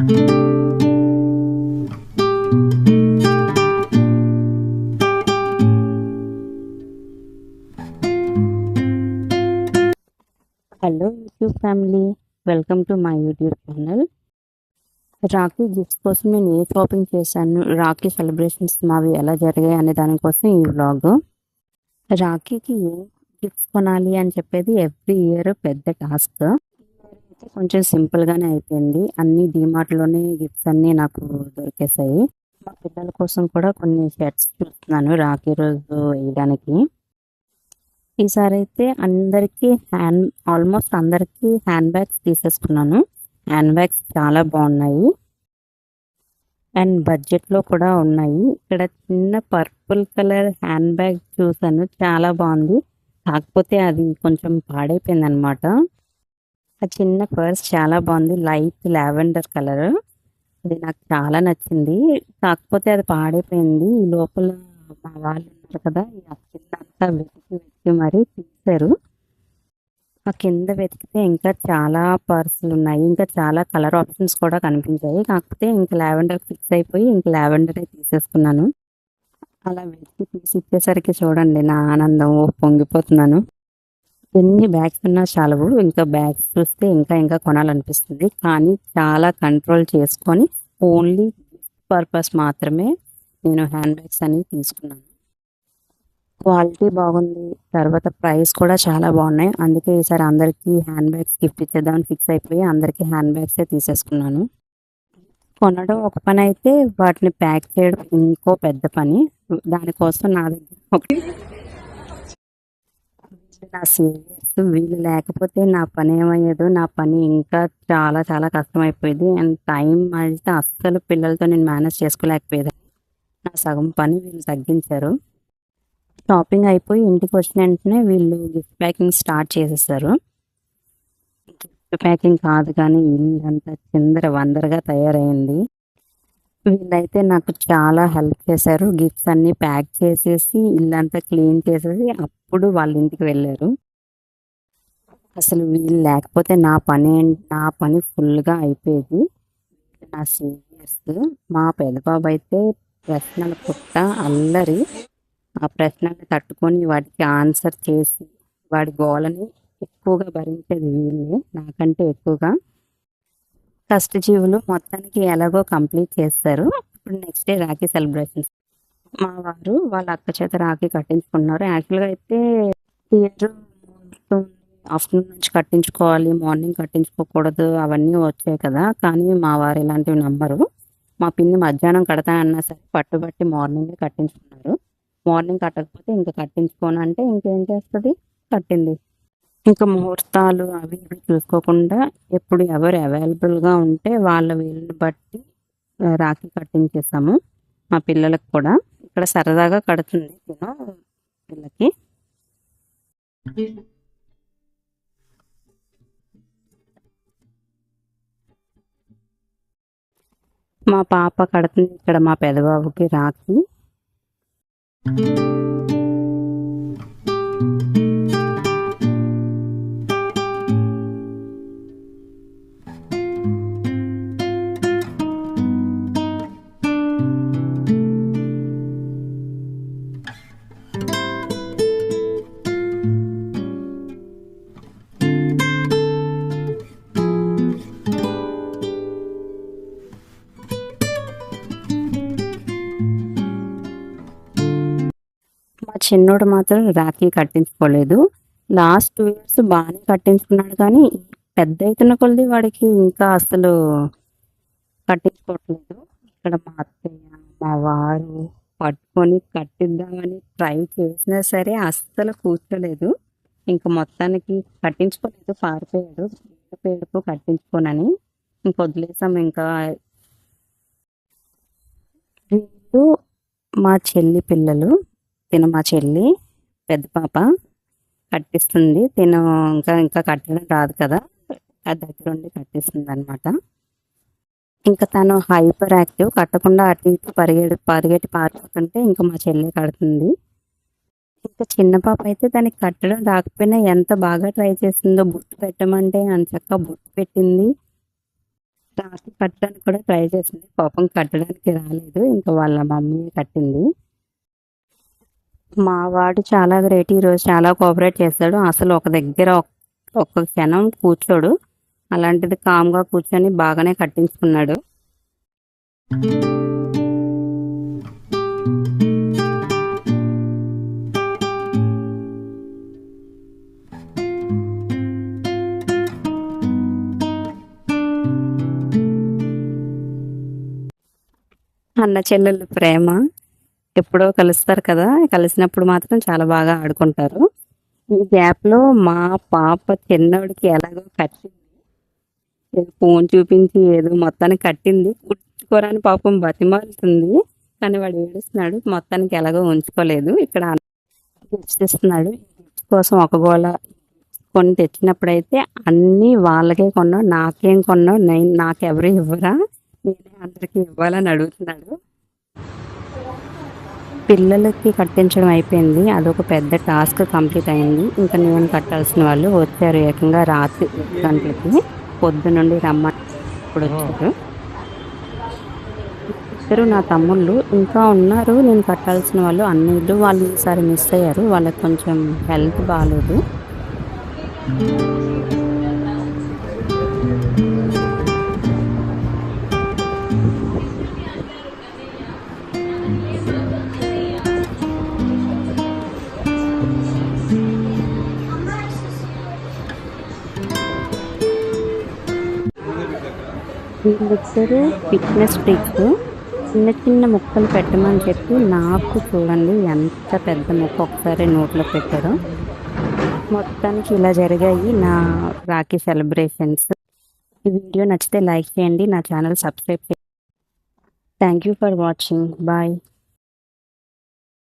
Hello YouTube family, welcome to my YouTube channel. Rakhi gifts కోసం నేను ఏ shopping చేశాను, Rakhi celebrations మావి ఎలా జరిగాయి అనే దానికోసం ఈ వ్లాగ్. రాఖీకి ఏ గిఫ్ట్స్ కొనాలి అని చెప్పేది ఎవ్రీ ఇయర్ పెద్ద టాస్క్. అయితే కొంచెం సింపుల్గానే అయిపోయింది. అన్ని డీమార్ట్లోనే గిఫ్ట్స్ అన్నీ నాకు దొరికేసాయి. మా పిల్లల కోసం కూడా కొన్ని షర్ట్స్ చూస్తున్నాను రాఖీ రోజు వేయడానికి. ఈసారి అయితే ఆల్మోస్ట్ అందరికీ హ్యాండ్ బ్యాగ్స్ తీసేసుకున్నాను. హ్యాండ్ బ్యాగ్స్ చాలా బాగున్నాయి అండ్ బడ్జెట్లో కూడా ఉన్నాయి. ఇక్కడ చిన్న పర్పుల్ కలర్ హ్యాండ్ బ్యాగ్ చూసాను, చాలా బాగుంది. కాకపోతే అది కొంచెం పాడైపోయింది అనమాట. ఆ చిన్న పర్స్ చాలా బాగుంది, లైట్ లావెండర్ కలర్. అది నాకు చాలా నచ్చింది. కాకపోతే అది పాడైపోయింది. ఈ లోపల మా వాళ్ళు ఉన్నారు కదా, ఆ కింద అంతా వెతికి మరీ తీశారు. ఆ కింద వెతికితే ఇంకా చాలా పర్సులు ఉన్నాయి, ఇంకా చాలా కలర్ ఆప్షన్స్ కూడా కనిపించాయి. కాకపోతే ఇంకా లావెండర్ ఫిక్స్ అయిపోయి ఇంకా లావెండరే తీసేసుకున్నాను. అలా వెతికి తీసి ఇచ్చేసరికి చూడండి నా ఆనందం, పొంగిపోతున్నాను. ఎన్ని బ్యాగ్స్ ఉన్నా చాలవు, ఇంకా బ్యాగ్స్ చూస్తే ఇంకా ఇంకా కొనాలనిపిస్తుంది. కానీ చాలా కంట్రోల్ చేసుకొని ఓన్లీ పర్పస్ మాత్రమే నేను హ్యాండ్ బ్యాగ్స్ అనేవి తీసుకున్నాను. క్వాలిటీ బాగుంది, తర్వాత ప్రైస్ కూడా చాలా బాగున్నాయి. అందుకే ఈసారి అందరికీ హ్యాండ్ బ్యాగ్స్ గిఫ్ట్ ఇచ్చేద్దామని ఫిక్స్ అయిపోయి అందరికీ హ్యాండ్ బ్యాగ్సే తీసేసుకున్నాను. కొనడం ఒక పని అయితే వాటిని ప్యాక్ చేయడం ఇంకో పెద్ద పని. దానికోసం నా దగ్గర ఒకటి నా సీనియర్స్, వీళ్ళు లేకపోతే నా పని ఏమయ్యేదో, నా పని ఇంకా చాలా చాలా కష్టమైపోయేది. అండ్ టైం అయితే అస్సలు పిల్లలతో నేను మేనేజ్ చేసుకోలేకపోయేది. నా సగం పని వీళ్ళు తగ్గించారు. షాపింగ్ అయిపోయి ఇంటికి వచ్చిన వెంటనే వీళ్ళు గిఫ్ట్ ప్యాకింగ్ స్టార్ట్ చేసేసారు. గిఫ్ట్ ప్యాకింగ్ కాదు కానీ ఇల్లంతా చిందర వందరగా తయారైంది. వీళ్ళైతే నాకు చాలా హెల్ప్ చేశారు. గిఫ్ట్స్ అన్నీ ప్యాక్ చేసేసి ఇల్లంతా క్లీన్ చేసేసి అప్పుడు వాళ్ళ ఇంటికి వెళ్ళారు. అసలు వీళ్ళు లేకపోతే నా పని ఫుల్గా అయిపోయేది. నా సీనియర్స్, మా పెద్దబాబు అయితే ప్రశ్నల పుట్ట, అల్లరి. ఆ ప్రశ్నల్ని తట్టుకొని వాటికి ఆన్సర్ చేసి వాడి గోలని ఎక్కువగా భరించేది వీళ్ళే, నాకంటే ఎక్కువగా. కష్టజీవులు మొత్తానికి ఎలాగో కంప్లీట్ చేస్తారు. ఇప్పుడు నెక్స్ట్ డే రాఖీ సెలబ్రేషన్స్. మా వారు వాళ్ళ అక్క చేత రాఖీ కట్టించుకున్నారు. యాక్చువల్గా అయితే ఇయర్ ఆఫ్టర్నూన్ నుంచి కట్టించుకోవాలి, మార్నింగ్ కట్టించుకోకూడదు అవన్నీ వచ్చాయి కదా. కానీ మా వారు ఇలాంటివి నమ్మరు. మా పిన్ని మధ్యాహ్నం కడతానన్నా సరే పట్టుబట్టి మార్నింగే కట్టించుకున్నారు. మార్నింగ్ కట్టకపోతే ఇంకా కట్టించుకోను అంటే ఇంకేం చేస్తుంది, కట్టింది. ఇంకా ముహూర్తాలు అవి ఇవి చూసుకోకుండా ఎప్పుడు ఎవరు అవైలబుల్గా ఉంటే వాళ్ళ వీళ్ళని బట్టి రాఖీ కట్టించేసాము. మా పిల్లలకు కూడా ఇక్కడ సరదాగా కడుతుంది పిల్లకి. మా పాప కడుతుంది ఇక్కడ మా పెదబాబుకి రాఖీ. మా చిన్నోడు మాత్రం రాఖీ కట్టించుకోలేదు. లాస్ట్ 2 years బాగానే కట్టించుకున్నాడు, కానీ పెద్ద అవుతున్న కొలది వాడికి ఇంకా అసలు కట్టించుకోవట్లేదు. ఇక్కడ మా అత్తయ్య మా వారు పట్టుకొని కట్టిద్దామని ట్రై చేసినా సరే అస్సలు కూర్చోలేదు. ఇంకా మొత్తానికి కట్టించుకోలేదు, పారిపోయాడు. పేరుకు కట్టించుకోనని ఇంక వదిలేసాం. ఇంకా వీళ్ళు మా చెల్లి పిల్లలు. మా చెల్లి పెద్ద పాప కట్టిస్తుంది. ఇంకా కట్టడం రాదు కదా, ఆ దగ్గరుండి కట్టిస్తుంది అనమాట. ఇంకా తను హైపర్ యాక్టివ్, కట్టకుండా అటు ఇటు పరిగెట్టి పారిపోతుంటే ఇంకా మా చెల్లి కడుతుంది. ఇంకా చిన్న పాప అయితే దానికి కట్టడం రాకపోయినా ఎంత బాగా ట్రై చేసిందో. బొట్టు పెట్టమంటే అంచక్క బొట్టు పెట్టింది. రాఖీ కట్టడానికి కూడా ట్రై చేసింది. పాపం కట్టడానికి రాలేదు. ఇంకా వాళ్ళ మమ్మీ కట్టింది. మా వాడు చాలా గ్రేట్. ఈరోజు చాలా కోఆపరేట్ చేస్తాడు. అసలు ఒక దగ్గర ఒక్క క్షణం కూర్చోడు. అలాంటిది కామ్గా కూర్చొని బాగానే కట్టించుకున్నాడు. అన్న చెల్లెళ్ళు ప్రేమ ఎప్పుడో కలుస్తారు కదా, కలిసినప్పుడు మాత్రం చాలా బాగా ఆడుకుంటారు. ఈ గ్యాప్లో మా పాప చిన్నోడికి ఎలాగో కట్టింది. ఫోన్ చూపించి ఏదో మొత్తానికి కట్టింది. కుట్టుకోరని పాపం బతిమాలుతుంది, కానీ వాడు ఏడుస్తున్నాడు. మొత్తానికి ఎలాగో ఉంచుకోలేదు. ఇక్కడ గిఫ్ట్స్ ఇస్తున్నాడు. గిఫ్ట్స్ కోసం ఒక గోళ కొన్ని తెచ్చినప్పుడైతే అన్నీ వాళ్ళకే కొన్నావు, నాకేం కొన్నావు, నాకెవరు ఇవ్వరా, నేనే అందరికీ ఇవ్వాలని అడుగుతున్నాడు. పిల్లలకి కట్టించడం అయిపోయింది. అదొక పెద్ద టాస్క్ కంప్లీట్ అయింది. ఇంకా నేను కట్టాల్సిన వాళ్ళు వచ్చారు. ఏకంగా రాత్రి 8 గంటలకి పొద్దునుండి రమ్మని ఇప్పుడు వచ్చారు. ఇద్దరు నా తమ్ముళ్ళు ఇంకా ఉన్నారు. నేను కట్టాల్సిన వాళ్ళు అన్నయ్యలు. వాళ్ళు ఈసారి మిస్ అయ్యారు. వాళ్ళకి కొంచెం హెల్త్ బాగాలేదు. వీళ్ళిద్దరూ ఫిట్నెస్ ఫ్రీక్స్. చిన్న చిన్న ముక్కలు పెట్టమని చెప్పి నాకు చూడండి ఎంత పెద్ద ముక్క ఒకసారి నోట్లో పెట్టారో. మొత్తానికి ఇలా జరిగాయి నా రాఖీ సెలబ్రేషన్స్. ఈ వీడియో నచ్చితే లైక్ చేయండి, నా ఛానల్ సబ్స్క్రైబ్ చేయండి. Thank you for watching. Bye.